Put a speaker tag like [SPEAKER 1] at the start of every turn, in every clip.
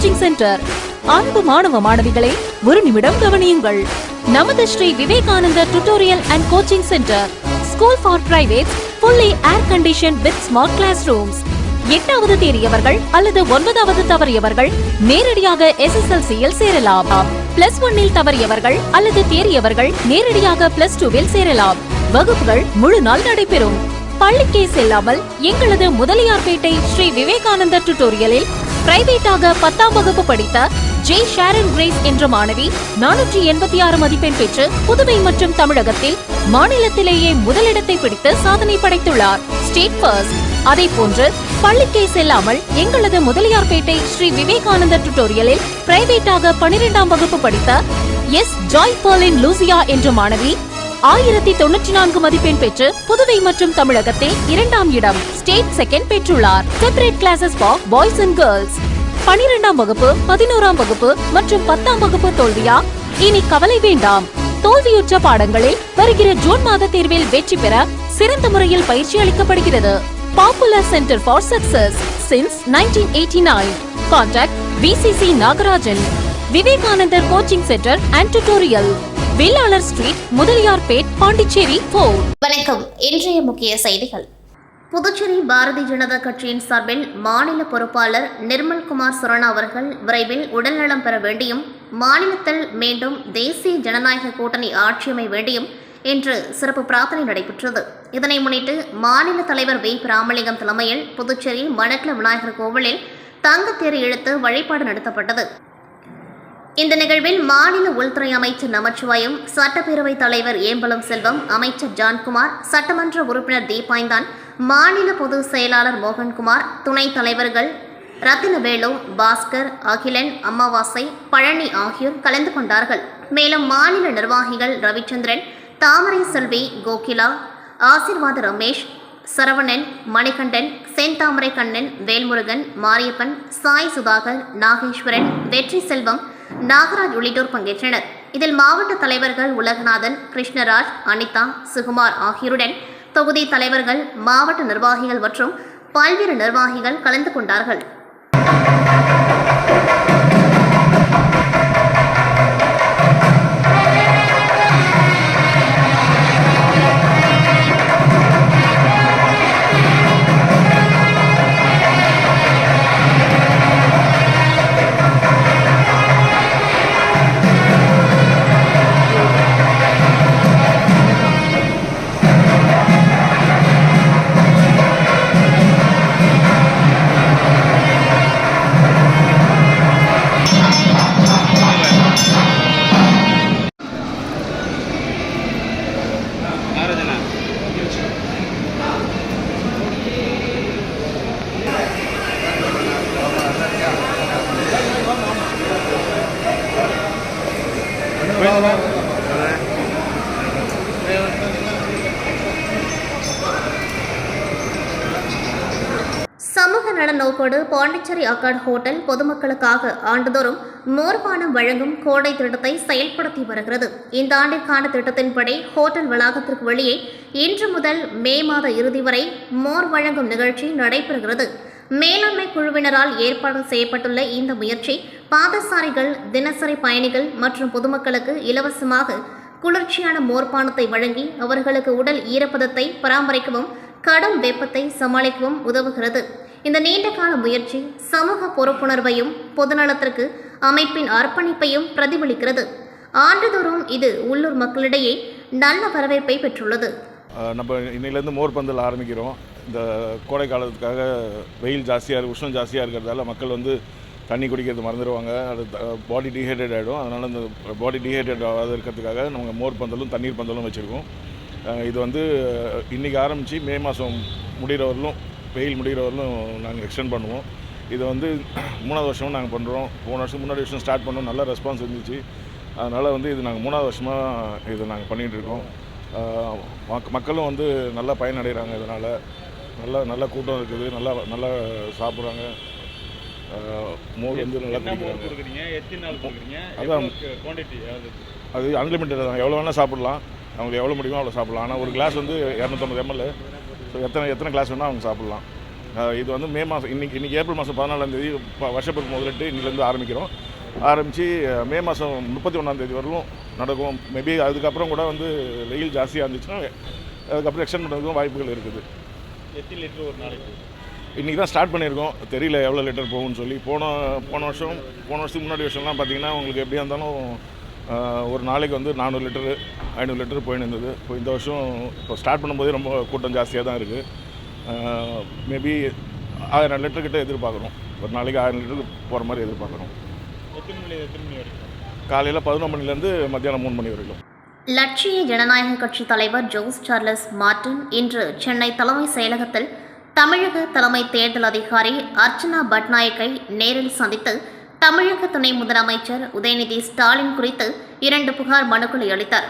[SPEAKER 1] Coaching centre. அன்பு மாணவ மாணவிகளை ஒரு நிமிடம் கவனியுங்கள். நமது Shri Vivekananda tutorial and coaching centre, school for privates, fully air conditioned with smart classrooms. 8வது தேறியவர்கள் அல்லது 9வது தவறியவர்கள் நேரடியாக SSLC-யில் சேரலாம். +1 தவறியவர்கள் அல்லது தேறியவர்கள் நேரடியாக +2 சேரலாம். வகுப்புகள் முழு நாள் நடைபெறும். பள்ளிக்கே செல்லாமல் எங்களது முதலியார்பேட்டை ஸ்ரீ விவேகானந்தா டியூட்டோரியலில் பிரைவேட்டாக 10ஆம் வகுப்பு படித்த ஜே ஷாரன் கிரேஸ் என்ற மாணவி 486 மதிப்பெண் பெற்று புதுவை மற்றும் தமிழகத்தில் மாநிலத்திலேயே முதலிடத்தை பிடித்து சாதனை படைத்துள்ளார். State first. அதே போன்று பள்ளிக்கே செல்லாமல் எங்களது முதலியார்பேட்டை ஸ்ரீ விவேகானந்தா டியூட்டோரியலில் பிரைவேட்டாக 12ஆம் வகுப்பு படித்த எஸ் ஜாய் பர்லின் லூசியா என்ற மாணவி 1094 மதிப்பெண் பெற்று புதுவை மற்றும் தமிழகத்தில் 2ஆம் இடம், ஸ்டேட் செகண்ட் பெற்றுள்ளார். Separate classes for boys and girls. 12ஆம் வகுப்பு, 11ஆம் வகுப்பு மற்றும் 10ஆம் வகுப்பு தோல்வியா? இனி கவலை வேண்டாம். தோல்வியுற்ற பாடங்களில் வருகிற ஜூன் மாத தேர்வில் வெற்றி பெற சிறந்த முறையில் பயிற்சி அளிக்கப்படுகிறது. Popular centre for success since 1989. Contact VCC Nagarajan. Vivekanandar coaching centre and tutorial, Vellalar street, Mudaliarpet, Pondicherry 4.
[SPEAKER 2] வணக்கம். இன்றைய முக்கிய செய்திகள். புதுச்சேரி பாரதிய ஜனதா கட்சியின் சார்பில் மாநில பொறுப்பாளர் நிர்மல்குமார் சுரானா அவர்கள் விரைவில் உடல்நலம் பெற வேண்டியும் மாநிலத்தில் மீண்டும் தேசிய ஜனநாயக கூட்டணி ஆட்சியமை வேண்டியும் இன்று சிறப்பு பிரார்த்தனை நடைபெற்றது. இதனை முன்னிட்டு மாநில தலைவர் வி. ராமலிங்கம் தலைமையில் புதுச்சேரி மணக்குள விநாயகர் கோவிலில் தங்கத்தேர் இழுத்து வழிபாடு நடத்தப்பட்டது. இந்த நிகழ்வில் மாநில உள்துறை அமைச்சர் நமச்சிவாயம், சட்டப்பேரவைத் தலைவர் ஏம்பலம் செல்வம், அமைச்சர் ஜான்குமார், சட்டமன்ற உறுப்பினர் தீபாய்ந்தான், மாநில பொதுச் செயலாளர் மோகன்குமார், துணைத் தலைவர்கள் ரத்தினவேலு, பாஸ்கர், அகிலன், அம்மாவாசை, பழனி ஆகியோர் கலந்து கொண்டார்கள். மேலும் மாநில நிர்வாகிகள் ரவிச்சந்திரன், தாமரை செல்வி, கோகிலா, ஆசிர்வாத ரமேஷ், சரவணன், மணிகண்டன், செந்தாமரை கண்ணன், வேல்முருகன், மாரியப்பன், சாய் சுதாகர், நாகேஸ்வரன், வெற்றி செல்வம், நாகராஜ் உள்ளிட்டோர் பங்கேற்றனர். இதில் மாவட்ட தலைவர்கள் உலகநாதன், கிருஷ்ணராஜ், அனிதா, சுகுமார் ஆகியோருடன் தொகுதி தலைவர்கள், மாவட்ட நிர்வாகிகள் மற்றும் பல்வேறு நிர்வாகிகள் கலந்து கொண்டார்கள். சமூக நல நோக்கோடு பாண்டிச்சேரி அக்காட் ஹோட்டல் பொதுமக்களுக்காக ஆண்டுதோறும் மோர்பானம் வழங்கும் கோடை திட்டத்தை செயல்படுத்தி வருகிறது. இந்த ஆண்டிற்கான திட்டத்தின்படி ஹோட்டல் வளாகத்திற்கு வெளியே இன்று முதல் மே மாத இறுதி வரை மோர் வழங்கும் நிகழ்ச்சி நடைபெறுகிறது. மேலாண்மை குழுவினரால் ஏற்பாடு செய்யப்பட்டுள்ள இந்த முயற்சி பாதசாரிகள், தினசரி பயணிகள் மற்றும் பொதுமக்களுக்கு இலவசமாக குளிர்ச்சியான மோர்பானத்தை வழங்கி அவர்களுக்கு உடல் ஈரப்பதத்தை பராமரிக்கவும் கடும் வெப்பத்தை சமாளிக்கவும் உதவுகிறது. இந்த நீண்டகால முயற்சி சமூக பொறுப்புணர்வையும் பொதுநலத்திற்கு அமைப்பின் அர்ப்பணிப்பையும் பிரதிபலிக்கிறது. ஆண்டுதோறும் இது உள்ளூர் மக்களிடையே நல்ல வரவேற்பை பெற்றுள்ளது.
[SPEAKER 3] நம்ம இன்னையிலேருந்து மோர் பந்தல் ஆரம்பிக்கிறோம். இந்த கோடை காலத்துக்காக வெயில் ஜாஸ்தியாக உஷ்ணம் ஜாஸ்தியாக இருக்கிறதால மக்கள் வந்து தண்ணி குடிக்கிறது மறந்துடுவாங்க. அது பாடி டீஹைட்ரேட் ஆகிடும். அதனால் இந்த பாடி டீஹைட்ரேட் ஆகாத இருக்கிறதுக்காக நம்ம மோர் பந்தலும் தண்ணீர் பந்தலும் வச்சுருக்கோம். இது வந்து இன்றைக்கி ஆரம்பித்து மே மாதம் முடிகிறவர்களும், வெயில் முடிகிறவர்களும் நாங்கள் எக்ஸ்டெண்ட் பண்ணுவோம். இதை வந்து 3வது வருஷமும் நாங்கள் பண்ணுறோம். போன வருஷம் முன்னாடி வருஷம் ஸ்டார்ட் பண்ணோம், நல்ல ரெஸ்பான்ஸ் இருந்துச்சு. அதனால் வந்து இது நாங்கள் 3வது வருஷமாக இதை நாங்கள் பண்ணிகிட்ருக்கோம். மக்களும் வந்து நல்லா பயனடைகிறாங்க. இதனால் நல்ல கூட்டம் இருக்குது, நல்லா சாப்பிட்றாங்க. மோர் வந்து நல்லா குடிக்கிறாங்க. அதான் அது அன்லிமிட்டட் தான், எவ்வளோ வேணால் சாப்பிட்லாம். அவங்களுக்கு எவ்வளோ முடியுமோ அவ்வளோ சாப்பிட்லாம். ஆனால் ஒரு கிளாஸ் வந்து 250 ml. ஸோ எத்தனை கிளாஸ் வேணால் அவங்க சாப்பிட்லாம். இது வந்து மே மாதம் இன்றைக்கி ஏப்ரல் மாதம் 14ஆந்தேதி வருஷப்பிறப்பு முதலிட்டு இன்னிலேருந்து ஆரம்பித்து மே மாதம் 31ஆந்தேதி வரலும் நடக்கும். மேபி அதுக்கப்புறம் கூட வந்து வெயில் ஜாஸ்தியாக இருந்துச்சுன்னா அதுக்கப்புறம் எக்ஸ்டெண்ட் பண்ணுறதுக்கும் வாய்ப்புகள் இருக்குது.
[SPEAKER 4] எத்தனை லிட்டர் ஒரு நாளைக்கு?
[SPEAKER 3] இன்றைக்கி தான் ஸ்டார்ட் பண்ணியிருக்கோம், தெரியல எவ்வளோ லிட்டர் போகும்னு சொல்லி. போன வருஷத்துக்கு முன்னாடி வருஷம்லாம் பார்த்திங்கன்னா உங்களுக்கு எப்படியா இருந்தாலும் ஒரு நாளைக்கு வந்து 400 லிட்டரு 500 லிட்டர் போயின்னு இருந்தது. இப்போ இந்த வருஷம் இப்போ ஸ்டார்ட் பண்ணும்போதே ரொம்ப கூட்டம் ஜாஸ்தியாக தான் இருக்குது. மேபி 1000 லிட்டர்கிட்ட எதிர்பார்க்குறோம். ஒரு நாளைக்கு 1000 லிட்டருக்கு போகிற மாதிரி எதிர்பார்க்குறோம்.
[SPEAKER 4] எத்தனை மணி வரைக்கும்?
[SPEAKER 3] காலையில் 11 மணிலேருந்து மத்தியானம் 3 மணி வரைக்கும்.
[SPEAKER 2] லட்சிய ஜனநாயக கட்சி தலைவர் ஜோஸ் சார்லஸ் மார்டின் இன்று சென்னை தலைமை செயலகத்தில் தமிழக தலைமை தேர்தல் அதிகாரி அர்ச்சனா பட்நாயக்கை நேரில் சந்தித்து தமிழக துணை முதலமைச்சர் உதயநிதி ஸ்டாலின் குறித்து 2 புகார் மனுக்களை அளித்தார்.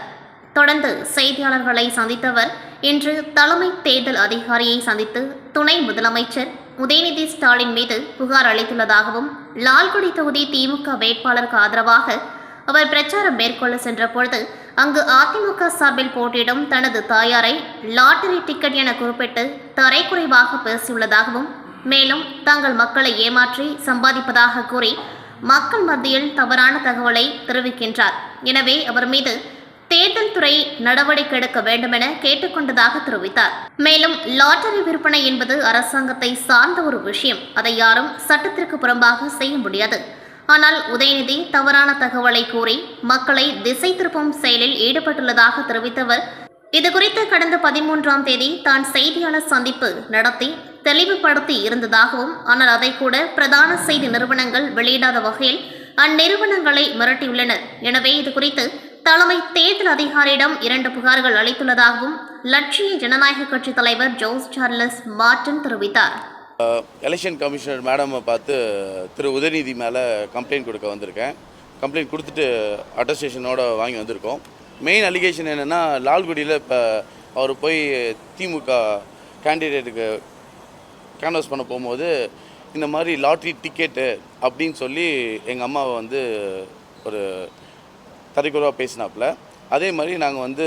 [SPEAKER 2] தொடர்ந்து செய்தியாளர்களை சந்தித்தவர் இன்று தலைமை தேர்தல் அதிகாரியை சந்தித்து துணை முதலமைச்சர் உதயநிதி ஸ்டாலின் மீது புகார் அளித்துள்ளதாகவும், லால்குடி தொகுதி திமுக வேட்பாளருக்கு ஆதரவாக அவர் பிரச்சாரம் மேற்கொள்ள சென்ற பொழுது அங்கு அதிமுக சார்பில் போட்டியிடும் தனது தாயாரை லாட்டரி டிக்கெட் என குறிப்பிட்டு தரைக்குறைவாக பேசியுள்ளதாகவும், மேலும் தாங்கள் மக்களை ஏமாற்றி சம்பாதிப்பதாக கூறி மக்கள் மத்தியில் தவறான தகவலை தெரிவிக்கின்றார். எனவே அவர் மீது தேர்தல் துறை நடவடிக்கை எடுக்க வேண்டுமென கேட்டுக்கொண்டதாக தெரிவித்தார். மேலும் லாட்டரி விற்பனை என்பது அரசாங்கத்தை சார்ந்த ஒரு விஷயம், அதை யாரும் சட்டத்திற்கு புறம்பாக செய்ய முடியாது. ஆனால் உதயநிதி தவறான தகவலை கூறி மக்களை திசை திருப்பும் செயலில் ஈடுபட்டுள்ளதாக தெரிவித்தவர், இதுகுறித்து கடந்த 13ஆம் தேதி தான் செய்தியாளர் சந்திப்பு நடத்தி தெளிவுபடுத்தி இருந்ததாகவும், ஆனால் அதை கூட பிரதான செய்தி நிறுவனங்கள் வெளியிடாத வகையில் அந்நிறுவனங்களை மிரட்டியுள்ளனர். எனவே இதுகுறித்து தலைமை தேர்தல் அதிகாரியிடம் 2 புகார்கள் அளித்துள்ளதாகவும் லட்சிய ஜனநாயக கட்சி தலைவர் ஜோஸ் சார்லஸ் மார்டின் தெரிவித்தார்.
[SPEAKER 5] எலெக்ஷன் கமிஷனர் மேடமை பார்த்து திரு உதயநிதி மேலே கம்ப்ளைண்ட் கொடுக்க வந்திருக்கேன். கம்ப்ளைண்ட் கொடுத்துட்டு அட்டஸ்டேஷனோட வாங்கி வந்திருக்கோம். மெயின் அலிகேஷன் என்னென்னா, லால்குடியில் இப்போ அவர் போய் திமுக கேண்டிடேட்டுக்கு கேன்வாஸ் பண்ண போகும்போது இந்த மாதிரி லாட்ரி டிக்கெட்டு அப்படின்னு சொல்லி எங்கள் அம்மாவை வந்து ஒரு தரைக்குறைவாக பேசினாப்புல. அதே மாதிரி நாங்கள் வந்து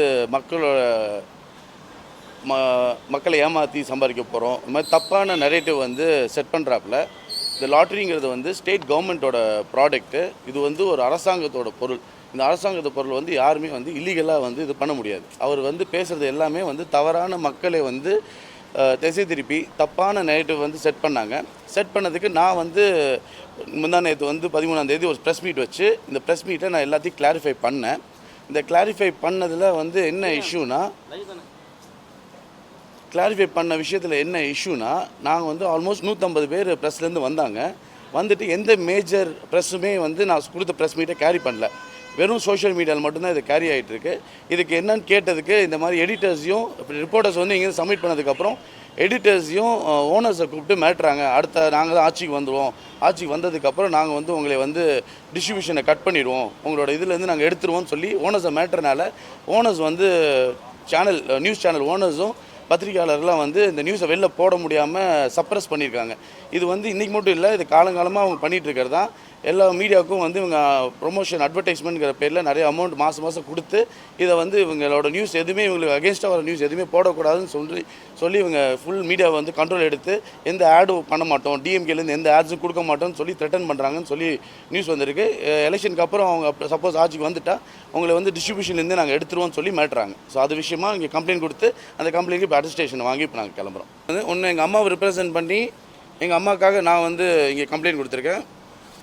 [SPEAKER 5] மக்களை ஏமாற்றி சம்பாதிக்க போகிறோம், இந்த மாதிரி தப்பான நரேட்டிவ் வந்து செட் பண்ணுறாப்புல. இந்த லாட்ரிங்கிறது வந்து ஸ்டேட் கவர்மெண்ட்டோட ப்ராடக்ட்டு, இது வந்து ஒரு அரசாங்கத்தோட பொருள். இந்த அரசாங்கத்தோட பொருள் வந்து யாருமே வந்து இல்லீகலாக வந்து இது பண்ண முடியாது. அவர் வந்து பேசுகிறது எல்லாமே வந்து தவறான மக்களை வந்து திசை திருப்பி தப்பான நரேட்டிவ் வந்து செட் பண்ணாங்க. செட் பண்ணதுக்கு நான் வந்து முந்தா நேற்று வந்து 13ஆம் தேதி ஒரு ப்ரெஸ் மீட் வச்சு இந்த ப்ரெஸ் மீட்டை நான் எல்லாத்தையும் கிளாரிஃபை பண்ணேன். இந்த கிளாரிஃபை பண்ணதில் வந்து என்ன இஷ்யூனா, கிளாரிஃபை பண்ண விஷயத்தில் என்ன இஷ்யூனா, நாங்கள் வந்து ஆல்மோஸ்ட் 150 பேர் ப்ரெஸ்லேருந்து வந்தாங்க. வந்துட்டு எந்த மேஜர் ப்ரெஸ்ஸுமே வந்து நான் கொடுத்த ப்ரெஸ் மீட்டை கேரி பண்ணல. வெறும் சோஷியல் மீடியாவில் மட்டும்தான் இது கேரி ஆகிட்டுருக்கு. இதுக்கு என்னன்னு கேட்டதுக்கு இந்த மாதிரி எடிட்டர்ஸையும் ரிப்போர்ட்டர்ஸ் வந்து இங்கே சப்மிட் பண்ணதுக்கப்புறம் எடிட்டர்ஸையும் ஓனர்ஸை கூப்பிட்டு மிரட்டுறாங்க. அடுத்த நாங்கள் தான் ஆட்சிக்கு வந்துடுவோம், ஆட்சிக்கு வந்ததுக்கப்புறம் நாங்கள் வந்து உங்களை வந்து டிஸ்ட்ரிபியூஷனை கட் பண்ணிடுவோம், உங்களோட இதுலேருந்து நாங்கள் எடுத்துருவோம்னு சொல்லி ஓனர்ஸை மிரட்டுறனால ஓனர்ஸ் வந்து நியூஸ் சேனல் ஓனர்ஸும் பத்திரிகையாளர்லாம் வந்து இந்த நியூஸை வெளில போட முடியாமல் சப்ரஸ் பண்ணியிருக்காங்க. இது வந்து இன்றைக்கி மட்டும் இல்லை, இது காலங்காலமாக அவங்க பண்ணிகிட்டு இருக்கிறது தான். எல்லா மீடியாவுக்கும் வந்து இவங்க ப்ரொமோஷன் அட்வர்டைஸ்மெண்ட்ங்கிற பேரில் நிறைய அமௌண்ட் மாதம் கொடுத்து இதை வந்து இவங்களோட நியூஸ் எதுவுமே இவங்களுக்கு அகேன்ஸ்டாக வர நியூஸ் எதுவுமே போடக்கூடாதுன்னு சொல்லி இவங்க ஃபுல் மீடியாவை வந்து கண்ட்ரோல் எடுத்து எந்த ஆடும் பண்ண மாட்டோம், டிஎம்கேலேருந்து எந்த ஆட்ஸும் கொடுக்க மாட்டோம்னு சொல்லி த்ரெட்டன் பண்ணுறாங்கன்னு சொல்லி நியூஸ் வந்திருக்கு. எலெக்ஷனுக்கு அப்புறம் அவங்க சப்போஸ் ஆட்சிக்கு வந்துட்டால் அவங்களை வந்து டிஸ்ட்ரிபியூஷன்லேருந்து நாங்கள் எடுத்துருவோம்னு சொல்லி மாட்டுறாங்க. ஸோ அது விஷயமா இங்கே கம்ப்ளைண்ட் கொடுத்து அந்த கம்ப்ளைண்ட்டுக்கு இப்போ அட்டஸ்டேஷன் வாங்கி இப்போ நாங்கள் கிளம்புறோம். ஒன்று எங்கள் அம்மாவை ரிப்ரசென்ட் பண்ணி எங்கள் அம்மாவுக்காக நான் வந்து இங்கே கம்ப்ளைண்ட் கொடுத்துருக்கேன்.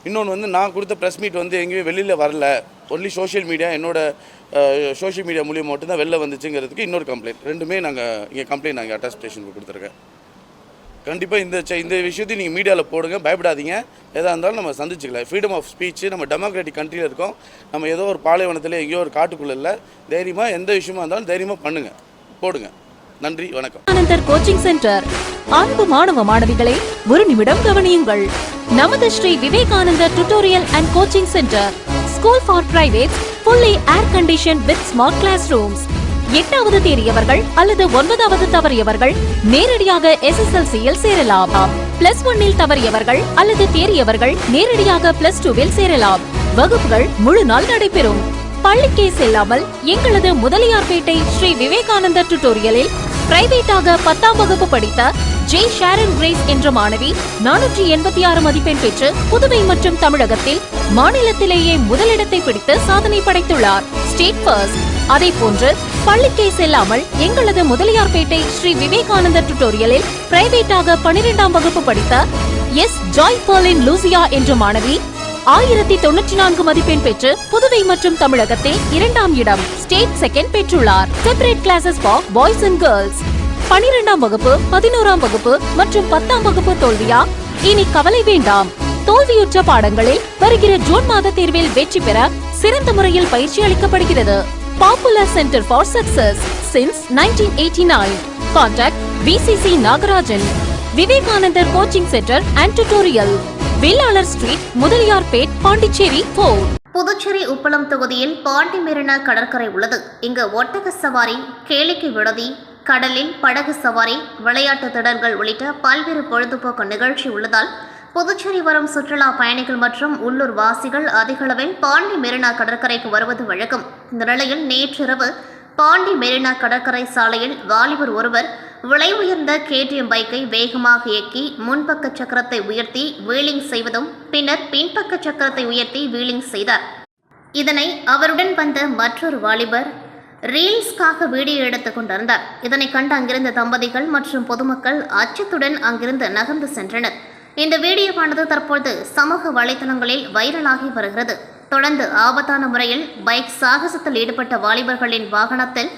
[SPEAKER 5] இன்னொன்று வந்து நான் கொடுத்த ப்ரெஸ் மீட் வந்து எங்கேயுமே வெளியில் வரல, ஒன்லி சோஷியல் மீடியா, என்னோட சோஷியல் மீடியா மூலியம் மட்டும்தான் வெளில வந்துச்சுங்கிறதுக்கு இன்னொரு கம்ப்ளைண்ட். ரெண்டுமே நாங்கள் இங்கே கம்ப்ளைண்ட் நாங்கள் அட்டஸ்டேஷனுக்கு கொடுத்துருக்கேன். கண்டிப்பாக இந்த விஷயத்தையும் நீங்கள் மீடியாவில் போடுங்க, பயப்படாதீங்க. எதாக இருந்தாலும் நம்ம சந்திச்சுக்கலாம். ஃப்ரீடம் ஆஃப் ஸ்பீச்சு, நம்ம டெமோக்ராட்டிக் கண்ட்ரியில் இருக்கோம். நம்ம ஏதோ ஒரு பாலைவனத்தில் எங்கேயோ ஒரு காட்டுக்குள்ளே இல்லை. தைரியமாக எந்த விஷயமா இருந்தாலும் தைரியமாக பண்ணுங்கள், போடுங்க. நன்றி, வணக்கம்.
[SPEAKER 1] Vivekanandar coaching centre. அன்பு மாணவ மாணவிகளை ஒரு நிமிடம் கவனியுங்கள். நமது Sri Vivekanandar tutorial and coaching centre, school for privates, fully air conditioned with smart classrooms. 8வது தேறியவர்கள் அல்லது 9வது தவறியவர்கள் நேரடியாக SSLC-யில் சேரலாம். +1 தவறியவர்கள் அல்லது தேறியவர்கள் நேரடியாக +2 சேரலாம். வகுப்புகள் முழு நாள் நடைபெறும். பள்ளிக்கே செல்லாமல் எங்களது முதலியார்பேட்டை ஸ்ரீ விவேகானந்தர் டியூட்டோரியலில் பிரைவேட்டாக 10ஆம் வகுப்பு படித்த ஜே ஷாரன் கிரேஸ் என்ற மாணவி 486 மதிப்பெண் பெற்று புதுவை மற்றும் தமிழகத்தில் மாநிலத்திலேயே முதலிடத்தை பிடித்து சாதனை படைத்துள்ளார். State first. அதே போன்று பள்ளிக்கே செல்லாமல் எங்களது முதலியார்பேட்டை ஸ்ரீ விவேகானந்தர் டுட்டோரியலில் பிரைவேட்டாக 12ஆம் வகுப்பு படித்த எஸ் ஜாய் பர்லின் லூசியா என்ற மாணவி 1094 மதிப்பெண் பெற்று புதுவை மற்றும் தமிழகத்தில் 2ஆம் இடம் ஸ்டேட் செகண்ட் பெற்றுள்ளார். Separate classes for boys and girls. 12ஆம் வகுப்பு 11ஆம் வகுப்பு மற்றும் 10ஆம் வகுப்பு தோல்வியா? இனி கவலை வேண்டாம். தோல்வியுற்ற பாடங்களில் வருகிற ஜூன் மாத தேர்வில் வெற்றி பெற சிறந்த முறையில் பயிற்சி அளிக்கப்படுகிறது. Popular centre for success since 1989. Contact VCC Nagarajan. Vivekanandar coaching centre and tutorial, Velalar street, Mudaliarpet, Pondicherry 4.
[SPEAKER 2] Puducherry Uppalam தொகுதியில் பாண்டி மெரினா கடற்கரை உள்ளது. இங்கு ஒட்டக சவாரி, கேளிக்கை விடுதி, கடலில் படகு சவாரி, விளையாட்டு திடல்கள் உள்ளிட்ட பல்வேறு பொழுதுபோக்கு நிகழ்ச்சி உள்ளதால் புதுச்சேரி வரும் சுற்றுலா பயணிகள் மற்றும் உள்ளூர் வாசிகள் அதிகளவில் பாண்டி மெரினா கடற்கரைக்கு வருவது வழக்கம். இந்த நிலையில் நேற்றிரவு பாண்டி மெரினா கடற்கரை சாலையில் வாலிபர் ஒருவர் விலை உயர்ந்த KTM பைக்கை வேகமாக இயக்கி முன்பக்க சக்கரத்தை உயர்த்தி வீலிங் செய்வதும் பின்னர் பின்பக்க சக்கரத்தை உயர்த்தி வீலிங் செய்தார். இதனை அவருடன் வந்த மற்றொரு வாலிபர் ரீல்ஸ்க்காக வீடியோ எடுத்துக் கொண்டிருந்தார். இதனை கண்டு அங்கிருந்த தம்பதிகள் மற்றும் பொதுமக்கள் அச்சத்துடன் அங்கிருந்து நகர்ந்து சென்றனர். இந்த வீடியோவானது தற்போது சமூக வலைதளங்களில் வைரலாகி வருகிறது. தொடர்ந்து ஆபத்தான முறையில் பைக் சாகசத்தில் ஈடுபட்ட வாலிபர்களின் வாகனத்தில்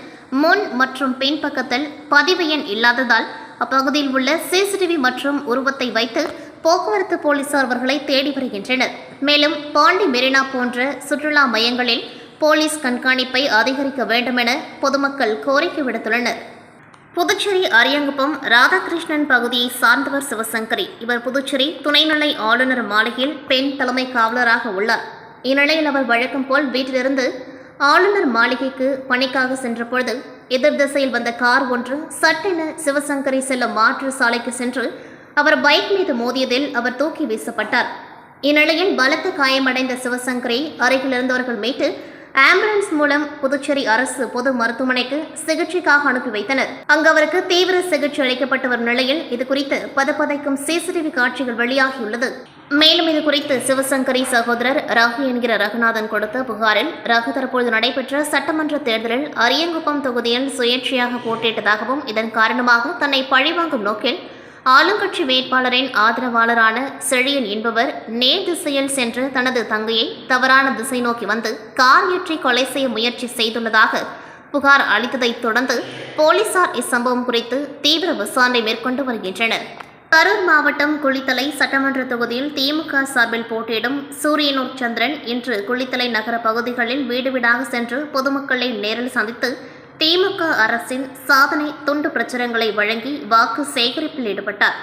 [SPEAKER 2] முன் மற்றும் பின்பக்கத்தில் பதிவு எண் இல்லாததால் அப்பகுதியில் உள்ள CCTV மற்றும் உருவத்தை வைத்து போக்குவரத்து போலீசார் அவர்களை தேடி வருகின்றனர். மேலும் பாண்டி மெரினா போன்ற சுற்றுலா மையங்களில் போலீஸ் கண்காணிப்பை அதிகரிக்க வேண்டும் என பொதுமக்கள் கோரிக்கை விடுத்துள்ளனர். புதுச்சேரி அரியங்குப்பம் ராதாகிருஷ்ணன் பகுதியை சார்ந்தவர் சிவசங்கரி. இவர் புதுச்சேரி துணைநிலை ஆளுநர் மாளிகையில் பெண் தலைமை காவலராக உள்ளார். இந்நிலையில் அவர் வழக்கம் போல் வீட்டிலிருந்து ஆளுநர் மாளிகைக்கு பணிக்காக சென்றபொழுது எதிர் திசையில் வந்த கார் ஒன்று சட்டென சிவசங்கரி செல்லும் மாற்று சாலைக்கு சென்று அவர் பைக் மீது மோதியதில் அவர் தூக்கி வீசப்பட்டார். இந்நிலையில் பலத்த காயமடைந்த சிவசங்கரை அருகில் இருந்தவர்கள் மீட்டு ஆம்புலன்ஸ் மூலம் புதுச்சேரி அரசு பொது மருத்துவமனைக்கு சிகிச்சைக்காக அனுப்பி வைத்தனர். அங்கு அவருக்கு தீவிர சிகிச்சை அளிக்கப்பட்டு வரும் நிலையில் இதுகுறித்து பதப்பதைக்கும் CCTV காட்சிகள் வெளியாகியுள்ளது. மேலும் இதுகுறித்து சிவசங்கரி சகோதரர் ரகு என்கிற ரகுநாதன் கொடுத்த புகாரில் ரகு தற்போது நடைபெற்ற சட்டமன்ற தேர்தலில் அரியங்குப்பம் தொகுதியில் சுயேட்சையாக போட்டியிட்டதாகவும் இதன் காரணமாக தன்னை பழிவாங்கும் நோக்கில் ஆளுங்கட்சி வேட்பாளரின் ஆதரவாளரான செழியன் என்பவர் நேர் திசையில் சென்று தனது தங்கையை தவறான திசை நோக்கி வந்து கார் ஏற்றி கொலை செய்ய முயற்சி செய்துள்ளதாக புகார் அளித்ததைத் தொடர்ந்து போலீசார் இச்சம்பவம் குறித்து தீவிர விசாரணை மேற்கொண்டு வருகின்றனர். கரூர் மாவட்டம் குளித்தலை சட்டமன்ற தொகுதியில் திமுக சார்பில் போட்டியிடும் சூரியனூர் சந்திரன் இன்று குளித்தலை நகர பகுதிகளில் வீடு வீடாக சென்று பொதுமக்களை நேரில் சந்தித்து திமுக அரசின் சாதனை துண்டு பிரச்சுரங்களை வழங்கி வாக்கு சேகரிப்பில் ஈடுபட்டார்.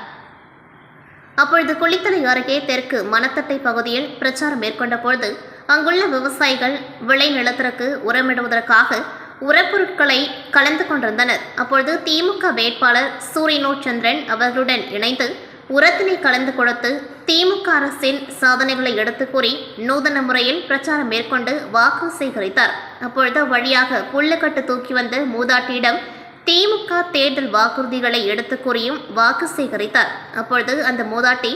[SPEAKER 2] அப்பொழுது குளித்தலை அருகே தெற்கு மணத்தட்டை பகுதியில் பிரச்சாரம் மேற்கொண்ட பொழுது அங்குள்ள விவசாயிகள் விளை நிலத்திற்கு உரமிடுவதற்காக உரப்பொருட்களை கலந்து கொண்டிருந்தனர். அப்பொழுது திமுக வேட்பாளர் சூரியனூர் சந்திரன் அவர்களுடன் இணைந்து உரத்தினை கலந்து கொடுத்து திமுக அரசின் சாதனைகளை எடுத்து கூறி நூதன முறையில் பிரச்சாரம் மேற்கொண்டு வாக்கு சேகரித்தார். அப்பொழுது வழியாக புல்லுக்கட்டு தூக்கி வந்த மூதாட்டியிடம் திமுக தேர்தல் வாக்குறுதிகளை எடுத்து கூறியும் வாக்கு சேகரித்தார். அப்பொழுது அந்த மூதாட்டி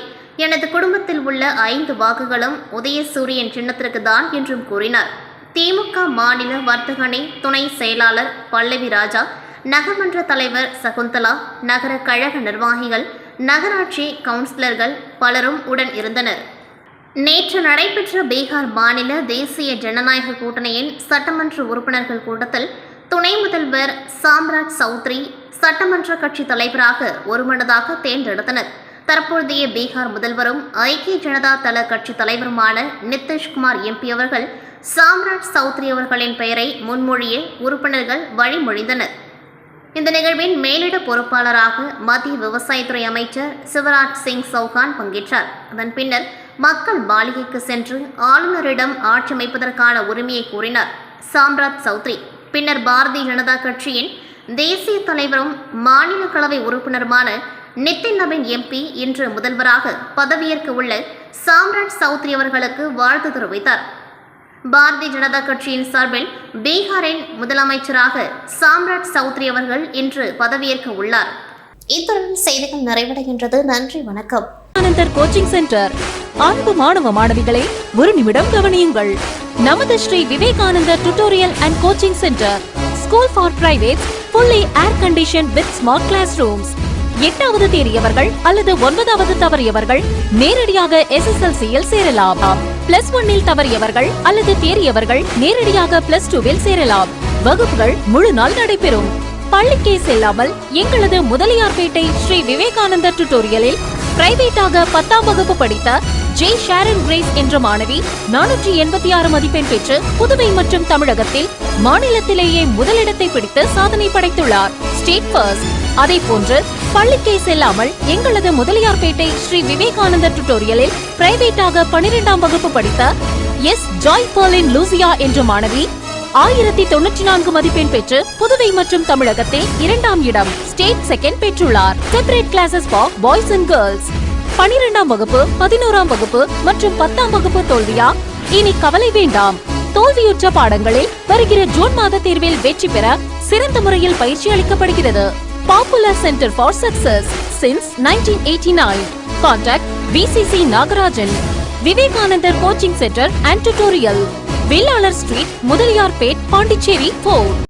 [SPEAKER 2] எனது குடும்பத்தில் உள்ள 5 வாக்குகளும் உதயசூரியன் சின்னத்திற்கு தான் என்றும் கூறினார். திமுக மாநில வர்த்தக அணி துணை செயலாளர் பல்லவி ராஜா, நகர்மன்ற தலைவர் சகுந்தலா, நகர கழக நிர்வாகிகள், நகராட்சி கவுன்சிலர்கள் பலரும் உடன் இருந்தனர். நேற்று நடைபெற்ற பீகார் மாநில தேசிய ஜனநாயக கூட்டணியின் சட்டமன்ற உறுப்பினர்கள் கூட்டத்தில் துணை முதல்வர் சாம்ராஜ் சௌத்ரி சட்டமன்ற கட்சி தலைவராக ஒருமனதாக தேர்ந்தெடுத்தனர். தற்போதைய பீகார் முதல்வரும் ஐக்கிய ஜனதா தள கட்சி தலைவருமான நிதிஷ்குமார் MP அவர்கள் சாம்ராஜ் சௌத்ரி அவர்களின் பெயரை முன்மொழிய உறுப்பினர்கள் வழிமொழிந்தனர். இந்த நிகழ்வின் மேலிட பொறுப்பாளராக மத்திய விவசாயத்துறை அமைச்சர் சிவராஜ் சிங் சௌஹான் பங்கேற்றார். அதன் பின்னர் மக்கள் மாளிகைக்கு சென்று ஆளுநரிடம் ஆட்சி அமைப்பதற்கான உரிமையை கோரினார் சாம்ராஜ் சௌத்ரி. பின்னர் பாரதிய ஜனதா கட்சியின் தேசிய தலைவரும் மாநிலங்களவை உறுப்பினருமான நிதின் நவீன் MP இன்று முதல்வராக பதவியேற்க உள்ள சாம்ராஜ் சௌத்ரி அவர்களுக்கு வாழ்த்து தெரிவித்தார். பாரதிய ஜனதா கட்சியின் சார்பில் பீகாரின் முதலமைச்சராக சாம்ராட் சௌத்ரி அவர்கள் இன்று பதவியேற்க உள்ளார். இத்துடன் செய்திகள் நிறைவடைகின்றது. நன்றி, வணக்கம்.
[SPEAKER 1] Vivekanandar coaching centre. அன்பு மாணவ மாணவிகளை ஒரு நிமிடம் கவனியுங்கள். நமது Sri Vivekanandar tutorial and coaching centre, school for privates, fully air conditioned with smart classrooms. 8வது தேறியவர்கள் அல்லது 9வது தவறியவர்கள் நேரடியாக SSLC-யில் சேரலாம். +1 தவறியவர்கள் அல்லது தேறியவர்கள் நேரடியாக +2 சேரலாம். வகுப்புகள் முழு நாள் நடைபெறும். பள்ளிக்கே செல்லாமல் எங்களது முதலியார்பேட்டை ஸ்ரீ விவேகானந்தர் டியூட்டோரியலில் பிரைவேட்டாக 10ஆம் வகுப்பு படித்த ஜே ஷாரன் கிரேஸ் என்ற மாணவி 486 மதிப்பெண் பெற்று புதுவை மற்றும் தமிழகத்தில் மாநிலத்திலேயே முதலிடத்தை பிடித்து சாதனை படைத்துள்ளார். State first. அதே போன்று பள்ளிக்கே செல்லாமல் எங்களது முதலியார்பேட்டை ஸ்ரீ விவேகானந்தர் டியூட்டோரியலில் பிரைவேட்டாக 12ஆம் வகுப்பு படித்த எஸ் ஜாய் பர்லின் லூசியா என்ற மாணவி 1094 மதிப்பெண் பெற்று புதுவை மற்றும் தமிழகத்தில் 2ஆம் இடம், ஸ்டேட் செகண்ட் பெற்றுள்ளார். Separate classes for boys and girls. 12ஆம் வகுப்பு, 11ஆம் வகுப்பு மற்றும் 10ஆம் வகுப்பு தோல்வியா? இனி கவலை வேண்டாம். தோல்வியுற்ற பாடங்களில் வருகிற ஜூன் மாத தேர்வில் வெற்றி பெற சிறந்த முறையில் பயிற்சி அளிக்கப்படுகிறது. Popular centre for success since 1989. Contact VCC Nagarajan. Vivekanandar coaching centre and tutorial, Vellalar street, Mudaliarpet, Pondicherry 4.